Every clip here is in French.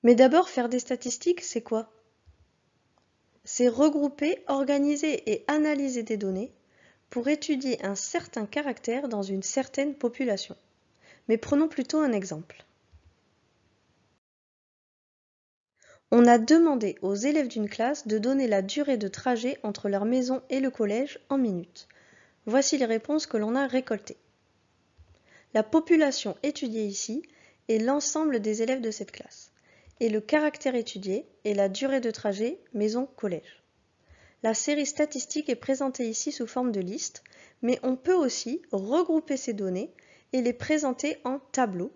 Mais d'abord, faire des statistiques, c'est quoi? C'est regrouper, organiser et analyser des données pour étudier un certain caractère dans une certaine population. Mais prenons plutôt un exemple. On a demandé aux élèves d'une classe de donner la durée de trajet entre leur maison et le collège en minutes. Voici les réponses que l'on a récoltées. La population étudiée ici est l'ensemble des élèves de cette classe. Et le caractère étudié est la durée de trajet maison-collège. La série statistique est présentée ici sous forme de liste, mais on peut aussi regrouper ces données et les présenter en tableau,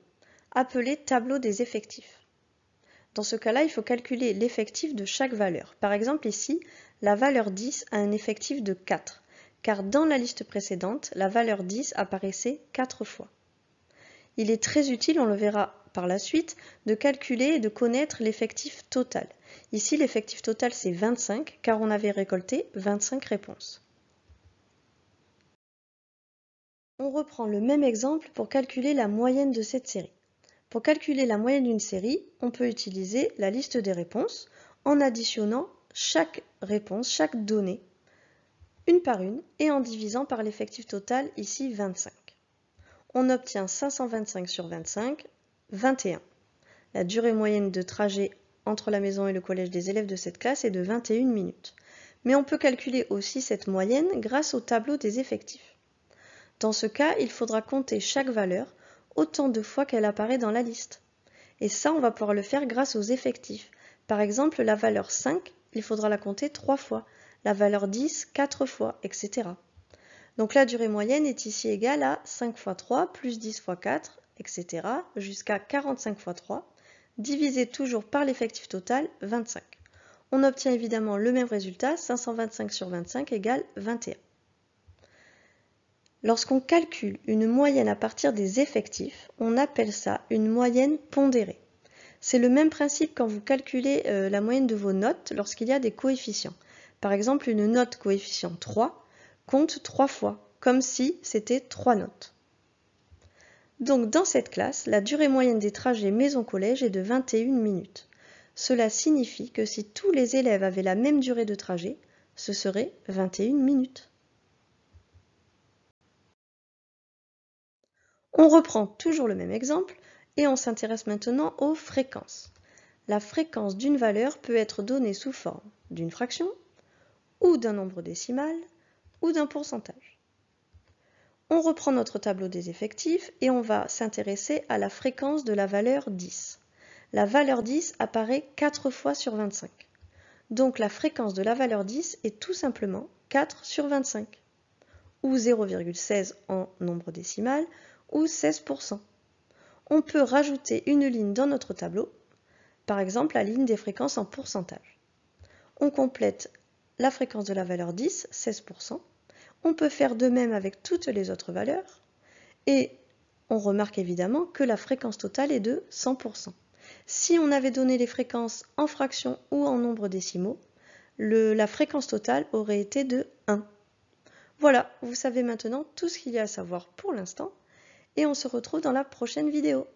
appelé tableau des effectifs. Dans ce cas-là, il faut calculer l'effectif de chaque valeur. Par exemple, ici, la valeur 10 a un effectif de 4, car dans la liste précédente, la valeur 10 apparaissait 4 fois. Il est très utile, on le verra par la suite, de calculer et de connaître l'effectif total. Ici, l'effectif total, c'est 25, car on avait récolté 25 réponses. On reprend le même exemple pour calculer la moyenne de cette série. Pour calculer la moyenne d'une série, on peut utiliser la liste des réponses en additionnant chaque réponse, chaque donnée, une par une, et en divisant par l'effectif total, ici 25. On obtient 525 sur 25, 21. La durée moyenne de trajet entre la maison et le collège des élèves de cette classe est de 21 minutes. Mais on peut calculer aussi cette moyenne grâce au tableau des effectifs. Dans ce cas, il faudra compter chaque valeur autant de fois qu'elle apparaît dans la liste. Et ça, on va pouvoir le faire grâce aux effectifs. Par exemple, la valeur 5, il faudra la compter 3 fois, la valeur 10, 4 fois, etc. Donc la durée moyenne est ici égale à 5 fois 3 plus 10 fois 4, etc. jusqu'à 45 fois 3, divisé toujours par l'effectif total, 25. On obtient évidemment le même résultat, 525 sur 25 égale 21. Lorsqu'on calcule une moyenne à partir des effectifs, on appelle ça une moyenne pondérée. C'est le même principe quand vous calculez la moyenne de vos notes lorsqu'il y a des coefficients. Par exemple, une note coefficient 3 compte 3 fois, comme si c'était 3 notes. Donc dans cette classe, la durée moyenne des trajets maison-collège est de 21 minutes. Cela signifie que si tous les élèves avaient la même durée de trajet, ce serait 21 minutes. On reprend toujours le même exemple et on s'intéresse maintenant aux fréquences. La fréquence d'une valeur peut être donnée sous forme d'une fraction, ou d'un nombre décimal, ou d'un pourcentage. On reprend notre tableau des effectifs et on va s'intéresser à la fréquence de la valeur 10. La valeur 10 apparaît 4 fois sur 25. Donc la fréquence de la valeur 10 est tout simplement 4 sur 25, ou 0,16 en nombre décimal, ou 16%. On peut rajouter une ligne dans notre tableau, par exemple la ligne des fréquences en pourcentage. On complète la fréquence de la valeur 10, 16%. On peut faire de même avec toutes les autres valeurs. Et on remarque évidemment que la fréquence totale est de 100%. Si on avait donné les fréquences en fractions ou en nombres décimaux, la fréquence totale aurait été de 1. Voilà, vous savez maintenant tout ce qu'il y a à savoir pour l'instant. Et on se retrouve dans la prochaine vidéo.